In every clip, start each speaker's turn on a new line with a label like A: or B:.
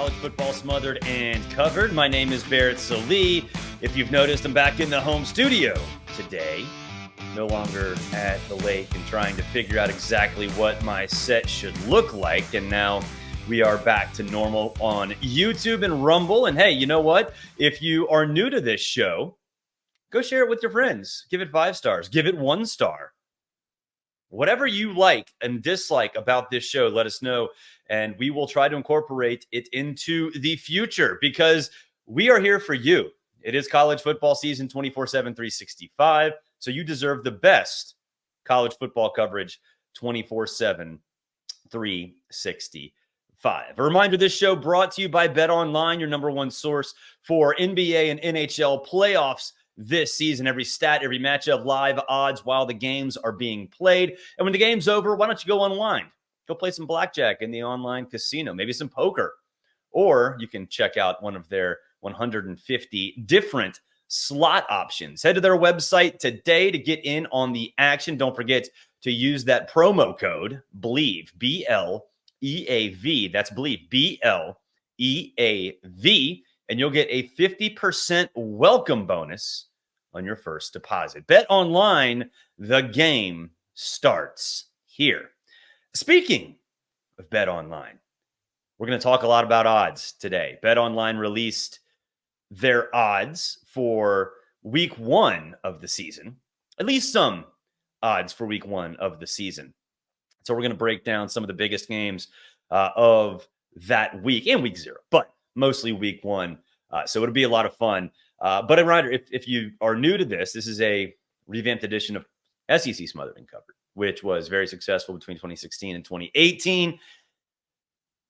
A: college football smothered and covered. My name is Barrett Salee. If you've noticed, I'm back in the home studio today. No longer at the lake and trying to figure out exactly what my set should look like. And now we are back to normal on YouTube and Rumble. And hey, you know what? If you are new to this show, go share it with your friends. Give it 5 stars. Give it 1 star. Whatever you like and dislike about this show, let us know. And we will try to incorporate it into the future because we are here for you. It is college football season 24/7, 365. So you deserve the best college football coverage 24/7, 365. A reminder, this show brought to you by BetOnline, your number one source for NBA and NHL playoffs this season. Every stat, every matchup, live odds while the games are being played. And when the game's over, why don't you go online? Go play some blackjack in the online casino, maybe some poker. Or you can check out one of their 150 different slot options. Head to their website today to get in on the action. Don't forget to use that promo code BLEAV, B-L-E-A-V. That's BLEAV, B-L-E-A-V. And you'll get a 50% welcome bonus on your first deposit. BetOnline, the game starts here. Speaking of BetOnline, we're going to talk a lot about odds today. BetOnline released their odds for week 1 of the season, at least some odds for week 1 of the season. So we're going to break down some of the biggest games of that week and week 0, but mostly week 1. So it'll be a lot of fun. But a reminder, if you are new to this is a revamped edition of SEC Smothered and Covered, which was very successful between 2016 and 2018.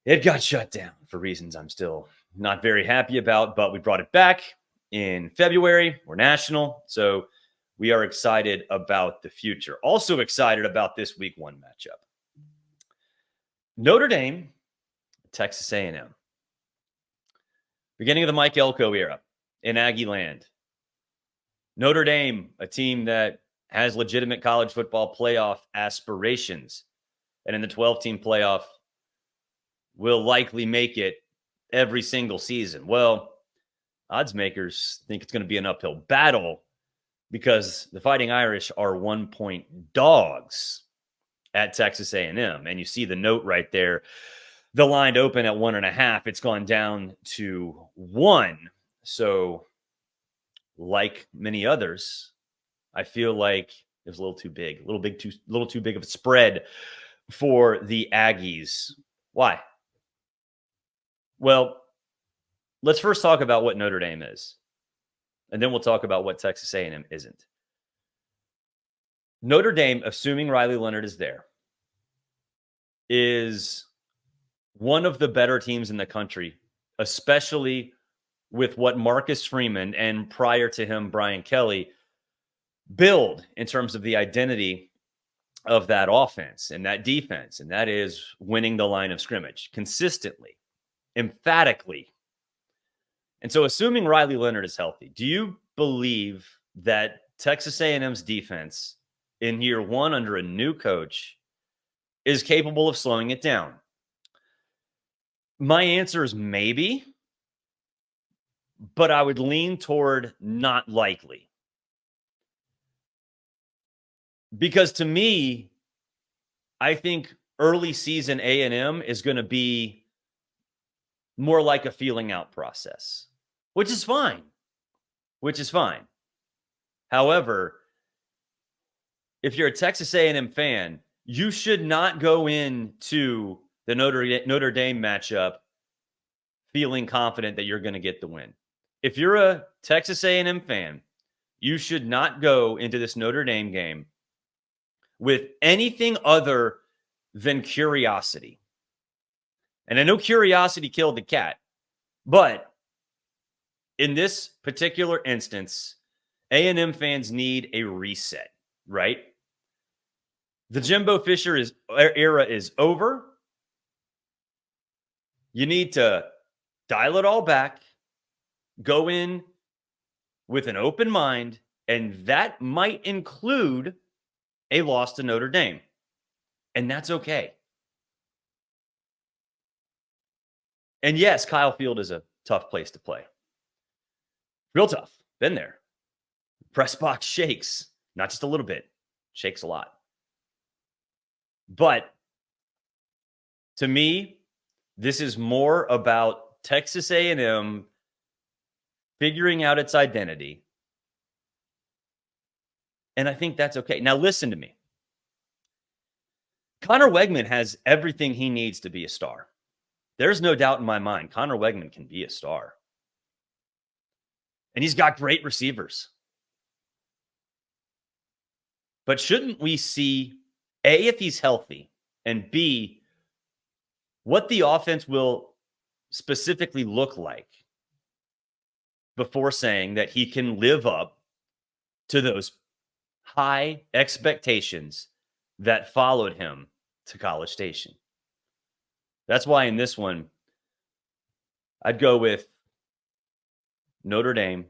A: It got shut down for reasons I'm still not very happy about, but we brought it back in February. We're national, so we are excited about the future. Also excited about this week 1 matchup. Notre Dame, Texas A&M. Beginning of the Mike Elko era in Aggie land. Notre Dame, a team that has legitimate college football playoff aspirations. And in the 12-team playoff, will likely make it every single season. Well, odds makers think it's going to be an uphill battle because the Fighting Irish are 1-point dogs at Texas A&M. And you see the note right there. The line opened at 1.5. It's gone down to 1. So, like many others, I feel like it was a little too big, a little too big of a spread for the Aggies. Why? Well, let's first talk about what Notre Dame is, and then we'll talk about what Texas A&M isn't. Notre Dame, assuming Riley Leonard is there, is one of the better teams in the country, especially with what Marcus Freeman and prior to him, Brian Kelly, build in terms of the identity of that offense and that defense. And that is winning the line of scrimmage consistently, emphatically. And so assuming Riley Leonard is healthy, do you believe that Texas A&M's defense in year 1 under a new coach is capable of slowing it down? My answer is maybe, but I would lean toward not likely. Because to me, I think early season A&M is going to be more like a feeling out process, which is fine. However, if you're a Texas A&M fan, you should not go into the Notre Dame matchup feeling confident that you're going to get the win. If you're a Texas A&M fan, you should not go into this Notre Dame game with anything other than curiosity. And I know curiosity killed the cat, but in this particular instance, A&M fans need a reset, right? The Jimbo Fisher era is over. You need to dial it all back, go in with an open mind, and that might include a loss to Notre Dame. And that's okay. And yes, Kyle Field is a tough place to play. Real tough. Been there. Press box shakes, not just a little bit, shakes a lot. But to me, this is more about Texas A&M figuring out its identity. And I think that's okay. Now, listen to me. Connor Wegman has everything he needs to be a star. There's no doubt in my mind Connor Wegman can be a star. And he's got great receivers. But shouldn't we see, A, if he's healthy, and B, what the offense will specifically look like before saying that he can live up to those high expectations that followed him to College Station? That's why in this one, I'd go with Notre Dame,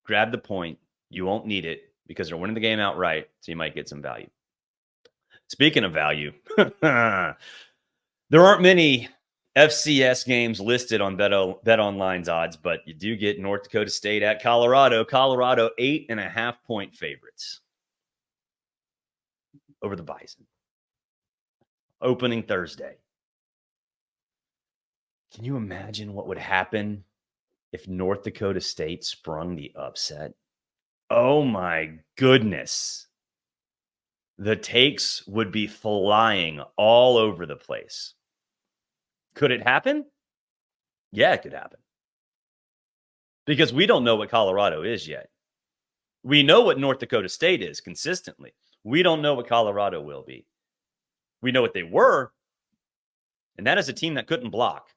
A: grab the point. You won't need it because they're winning the game outright, so you might get some value. Speaking of value, there aren't many FCS games listed on BetOnline's odds, but you do get North Dakota State at Colorado. Colorado 8.5-point favorites over the Bison. Opening Thursday. Can you imagine what would happen if North Dakota State sprung the upset? Oh my goodness. The takes would be flying all over the place. Could it happen? Yeah, it could happen. Because we don't know what Colorado is yet. We know what North Dakota State is consistently. We don't know what Colorado will be. We know what they were, and that is a team that couldn't block.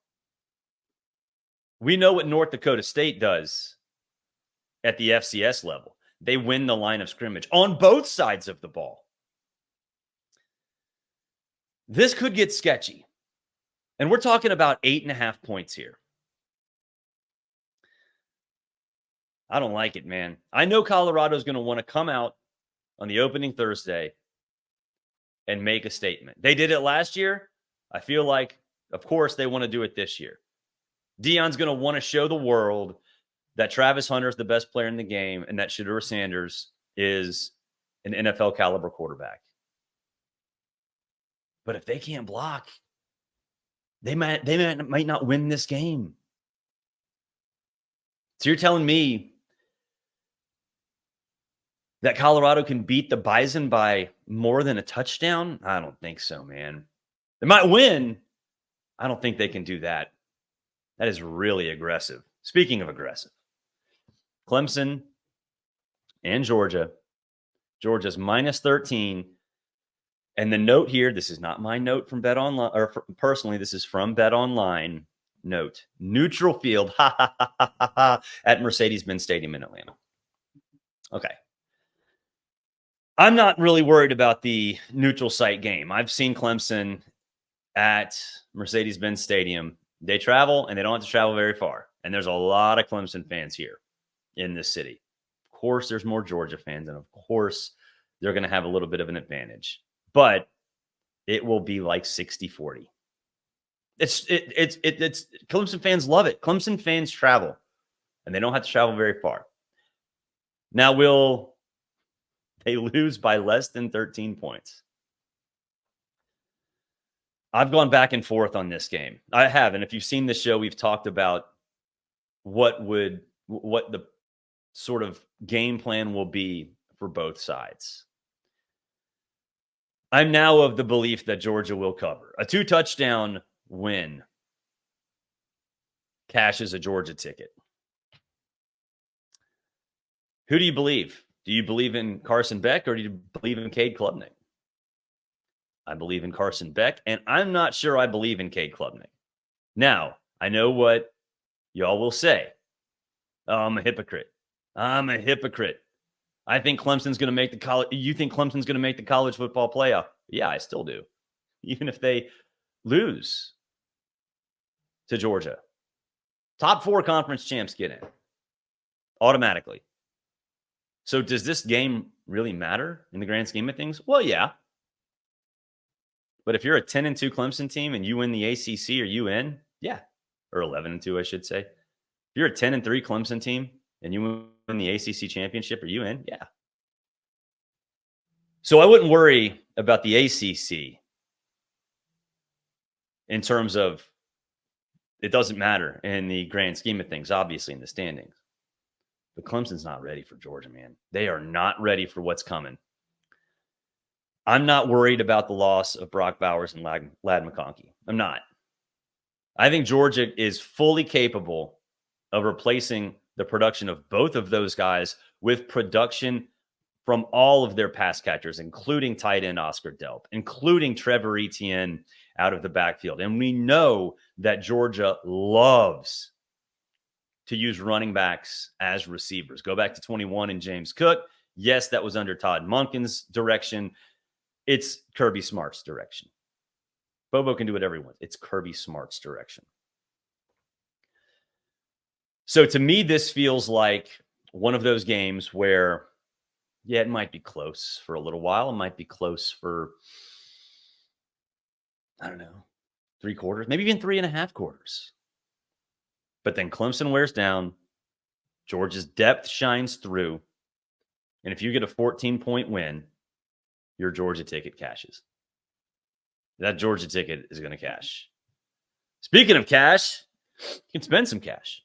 A: We know what North Dakota State does at the FCS level. They win the line of scrimmage on both sides of the ball. This could get sketchy. And we're talking about 8.5 points here. I don't like it, man. I know Colorado's going to want to come out on the opening Thursday and make a statement. They did it last year. I feel like, of course, they want to do it this year. Deion's going to want to show the world that Travis Hunter is the best player in the game and that Shedeur Sanders is an NFL caliber quarterback. But if they can't block, they might not win this game. So you're telling me that Colorado can beat the Bison by more than a touchdown? I don't think so, man. They might win. I don't think they can do that. That is really aggressive. Speaking of aggressive, Clemson and Georgia. Georgia's minus 13. And the note here, this is not my note from BetOnline, or personally, this is from BetOnline. Note, neutral field at Mercedes-Benz Stadium in Atlanta. Okay. I'm not really worried about the neutral site game. I've seen Clemson at Mercedes-Benz Stadium. They travel, and they don't have to travel very far. And there's a lot of Clemson fans here in this city. Of course, there's more Georgia fans, and of course, they're going to have a little bit of an advantage. But it will be like 60-40. It's Clemson fans love it. Clemson fans travel, and they don't have to travel very far. Now, will they lose by less than 13 points? I've gone back and forth on this game. I have, and if you've seen the show, we've talked about what the sort of game plan will be for both sides. I'm now of the belief that Georgia will cover. A 2-touchdown win cashes a Georgia ticket. Who do you believe? Do you believe in Carson Beck or do you believe in Cade Klubnik? I believe in Carson Beck, and I'm not sure I believe in Cade Klubnik. Now, I know what y'all will say. Oh, I'm a hypocrite. I'm a hypocrite. I think Clemson's going to make the college. You think Clemson's going to make the college football playoff? Yeah, I still do. Even if they lose to Georgia. Top 4 conference champs get in automatically. So does this game really matter in the grand scheme of things? Well, yeah. But if you're a 10-2 Clemson team and you win the ACC, are you in? Yeah. or 11-2, I should say. If you're a 10-3 Clemson team and you win the ACC championship, are you in? Yeah. So I wouldn't worry about the ACC in terms of it doesn't matter in the grand scheme of things, obviously, in the standings. But Clemson's not ready for Georgia, man. They are not ready for what's coming. I'm not worried about the loss of Brock Bowers and Ladd McConkey. I'm not. I think Georgia is fully capable of replacing the production of both of those guys with production from all of their pass catchers, including tight end Oscar Delp, including Trevor Etienne out of the backfield. And we know that Georgia loves to use running backs as receivers. Go back to 21 and James Cook. Yes, that was under Todd Monken's direction. It's Kirby Smart's direction. Bobo can do whatever he wants. It's Kirby Smart's direction. So to me, this feels like one of those games where, yeah, it might be close for a little while. It might be close for, I don't know, 3 quarters, maybe even 3.5 quarters. But then Clemson wears down. Georgia's depth shines through. And if you get a 14-point win, your Georgia ticket cashes. That Georgia ticket is going to cash. Speaking of cash, you can spend some cash.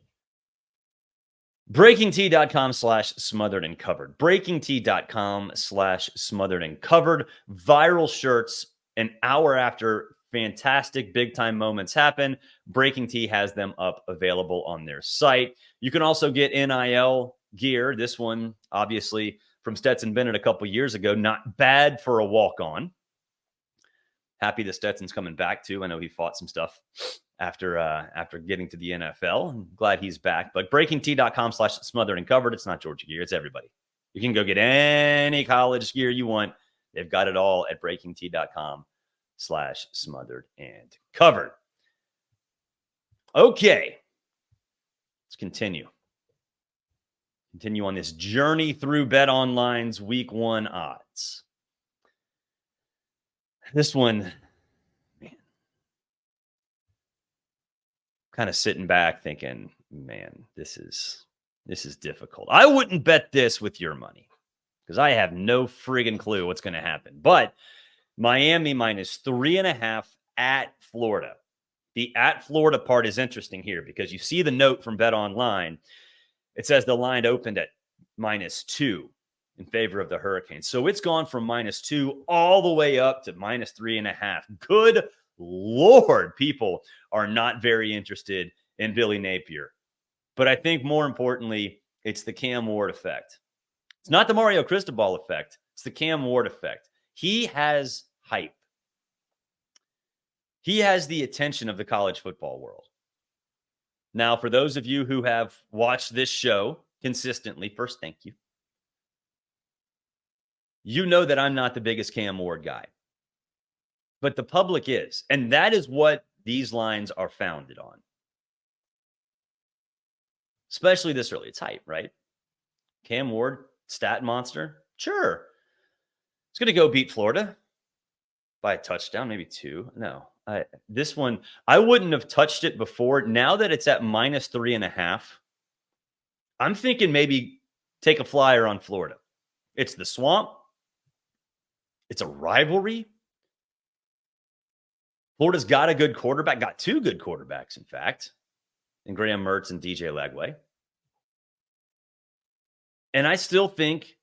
A: BreakingT.com/smothered and covered. BreakingT.com/smothered and covered. Viral shirts an hour after fantastic big time moments happen. Breaking T has them up available on their site. You can also get NIL gear. This one, obviously, from Stetson Bennett a couple years ago. Not bad for a walk-on. Happy that Stetson's coming back too. I know he fought some stuff after getting to the NFL. I'm glad he's back. But BreakingT.com/smothered and covered. It's not Georgia gear. It's everybody. You can go get any college gear you want. They've got it all at BreakingT.com/smothered and covered. Okay. Let's continue. Continue on this journey through BetOnline's Week 1 odds. This one, man, kind of sitting back thinking, man, this is difficult. I wouldn't bet this with your money because I have no friggin' clue what's going to happen. But Miami -3.5 at Florida. The at Florida part is interesting here because you see the note from BetOnline. It says the line opened at -2 in favor of the Hurricanes. So it's gone from -2 all the way up to -3.5. Good Lord, people are not very interested in Billy Napier. But I think more importantly, it's the Cam Ward effect. It's not the Mario Cristobal effect. It's the Cam Ward effect. He has hype. He has the attention of the college football world. Now, for those of you who have watched this show consistently, first, thank you. You know that I'm not the biggest Cam Ward guy, but the public is. And that is what these lines are founded on. Especially this early. It's hype, right? Cam Ward, stat monster. Sure. It's going to go beat Florida by a touchdown, maybe 2. No, this one, I wouldn't have touched it before. Now that it's at -3.5, I'm thinking maybe take a flyer on Florida. It's the swamp. It's a rivalry. Florida's got a good quarterback, got 2 good quarterbacks, in fact, in Graham Mertz and DJ Lagway. And I still think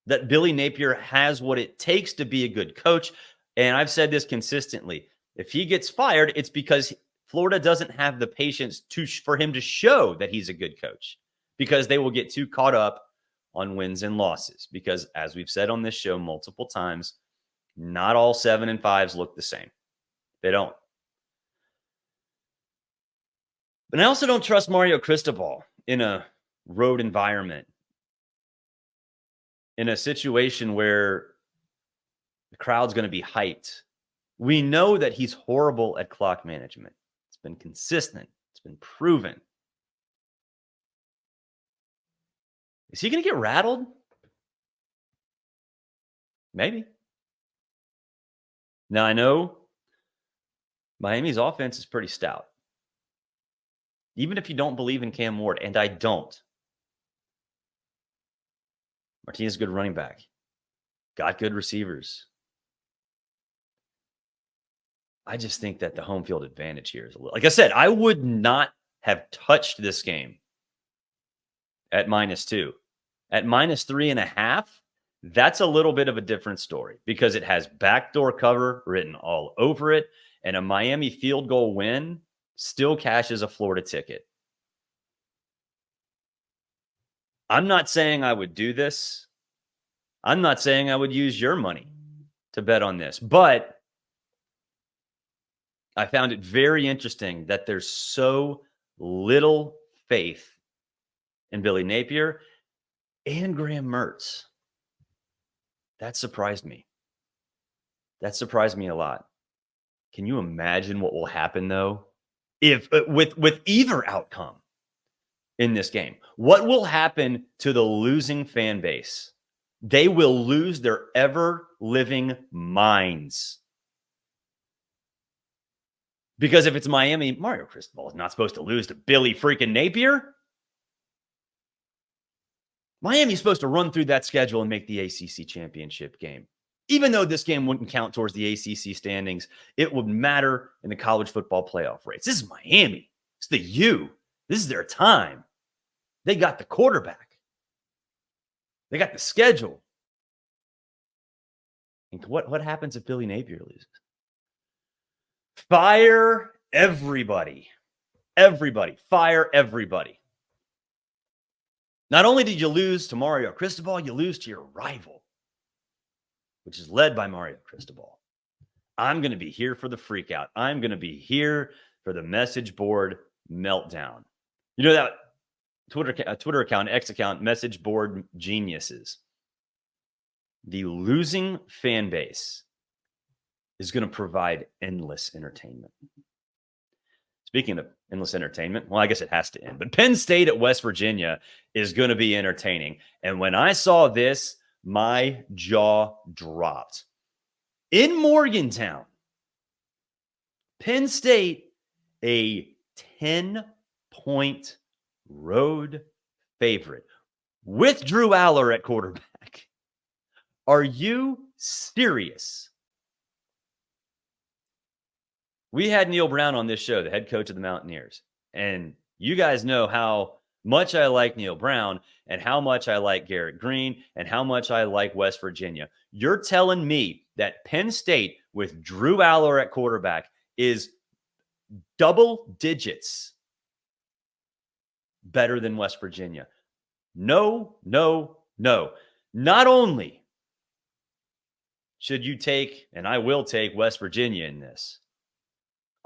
A: that Billy Napier has what it takes to be a good coach. And I've said this consistently. If he gets fired, it's because Florida doesn't have the patience for him to show that he's a good coach, because they will get too caught up on wins and losses. Because as we've said on this show multiple times, not all 7 and 5s look the same. They don't. But I also don't trust Mario Cristobal in a road environment, in a situation where the crowd's going to be hyped. We know that he's horrible at clock management. It's been consistent. It's been proven. Is he going to get rattled? Maybe. Now, I know Miami's offense is pretty stout. Even if you don't believe in Cam Ward, and I don't. Martinez is a good running back. Got good receivers. I just think that the home field advantage here is a little. Like I said, I would not have touched this game at -2. At -3.5, that's a little bit of a different story because it has backdoor cover written all over it, and a Miami field goal win still cashes a Florida ticket. I'm not saying I would do this. I'm not saying I would use your money to bet on this, but I found it very interesting that there's so little faith in Billy Napier and Graham Mertz. That surprised me. That surprised me a lot. Can you imagine what will happen though if with either outcome in this game? What will happen to the losing fan base? They will lose their ever living minds. Because if it's Miami, Mario Cristobal is not supposed to lose to Billy freaking Napier. Miami's supposed to run through that schedule and make the ACC championship game. Even though this game wouldn't count towards the ACC standings, it would matter in the college football playoff race. This is Miami. It's the U. This is their time. They got the quarterback. They got the schedule. And what happens if Billy Napier loses? Fire everybody. Everybody. Fire everybody. Not only did you lose to Mario Cristobal, you lose to your rival, which is led by Mario Cristobal. I'm going to be here for the freak out. I'm going to be here for the message board meltdown. You know that Twitter account, X account, message board geniuses. The losing fan base is going to provide endless entertainment. Speaking of endless entertainment, well, I guess it has to end. But Penn State at West Virginia is going to be entertaining. And when I saw this, my jaw dropped. In Morgantown, Penn State, a 10-point road favorite with Drew Aller at quarterback. Are you serious? We had Neil Brown on this show, the head coach of the Mountaineers. And you guys know how much I like Neil Brown and how much I like Garrett Green and how much I like West Virginia. You're telling me that Penn State with Drew Aller at quarterback is double digits better than West Virginia? No, no, no. Not only should you take, and I will take West Virginia in this,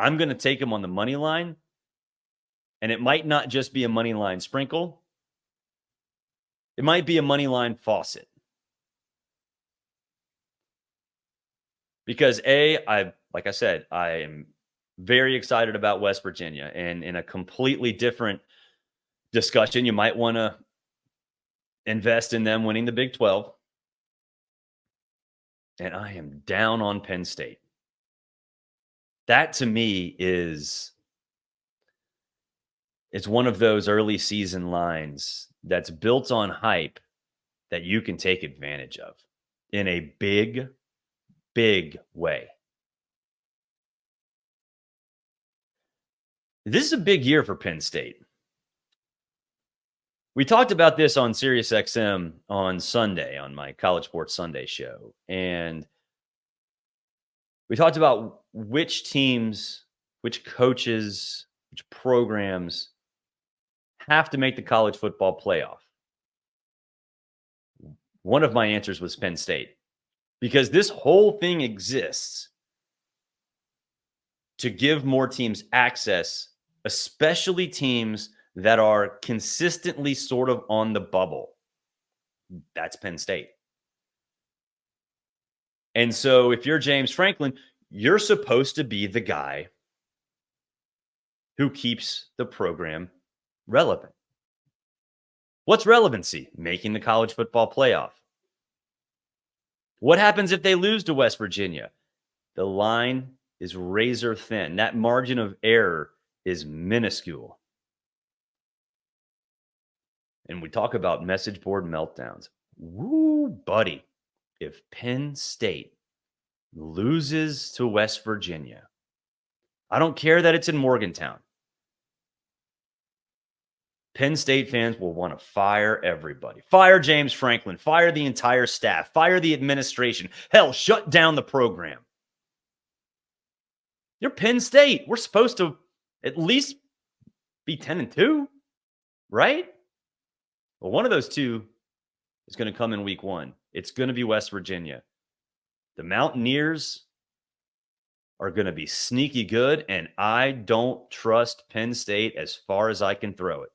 A: I'm going to take them on the money line, and it might not just be a money line sprinkle. It might be a money line faucet. Because like I said, I am very excited about West Virginia, and in a completely different discussion, you might want to invest in them winning the Big 12. And I am down on Penn State. That to me is it's one of those early season lines that's built on hype that you can take advantage of in a big, big way. This is a big year for Penn State. We talked about this on SiriusXM on Sunday, on my College Sports Sunday show. And we talked about which teams, which coaches, which programs have to make the college football playoff. One of my answers was Penn State, because this whole thing exists to give more teams access, especially teams that are consistently sort of on the bubble. That's Penn State. And so if you're James Franklin, you're supposed to be the guy who keeps the program relevant. What's relevancy? Making the college football playoff. What happens if they lose to West Virginia? The line is razor thin. That margin of error is minuscule. And we talk about message board meltdowns. Woo, buddy. If Penn State loses to West Virginia, I don't care that it's in Morgantown. Penn State fans will want to fire everybody. Fire James Franklin. Fire the entire staff. Fire the administration. Hell, shut down the program. You're Penn State. We're supposed to at least be 10-2, right? Well, one of those two is going to come in week 1. It's going to be West Virginia. The Mountaineers are going to be sneaky good, and I don't trust Penn State as far as I can throw it,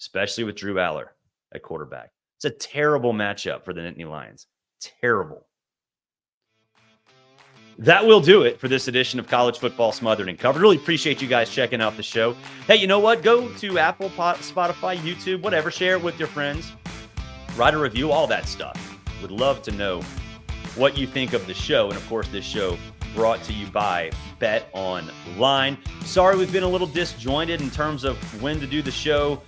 A: especially with Drew Aller at quarterback. It's a terrible matchup for the Nittany Lions. Terrible. That will do it for this edition of College Football Smothered and Covered. Really appreciate you guys checking out the show. Hey, you know what? Go to Apple, Spotify, YouTube, whatever. Share it with your friends. Write a review, all that stuff. Would love to know what you think of the show. And, of course, this show brought to you by BetOnline. Sorry we've been a little disjointed in terms of when to do the show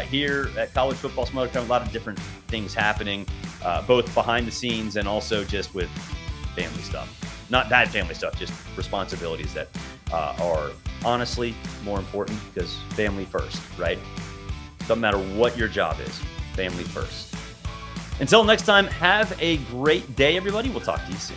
A: here at College Football Smothered and Covered. A lot of different things happening, both behind the scenes and also just with family stuff. Not bad family stuff, just responsibilities that are honestly more important because family first, right? Doesn't matter what your job is, family first. Until next time, have a great day, everybody. We'll talk to you soon.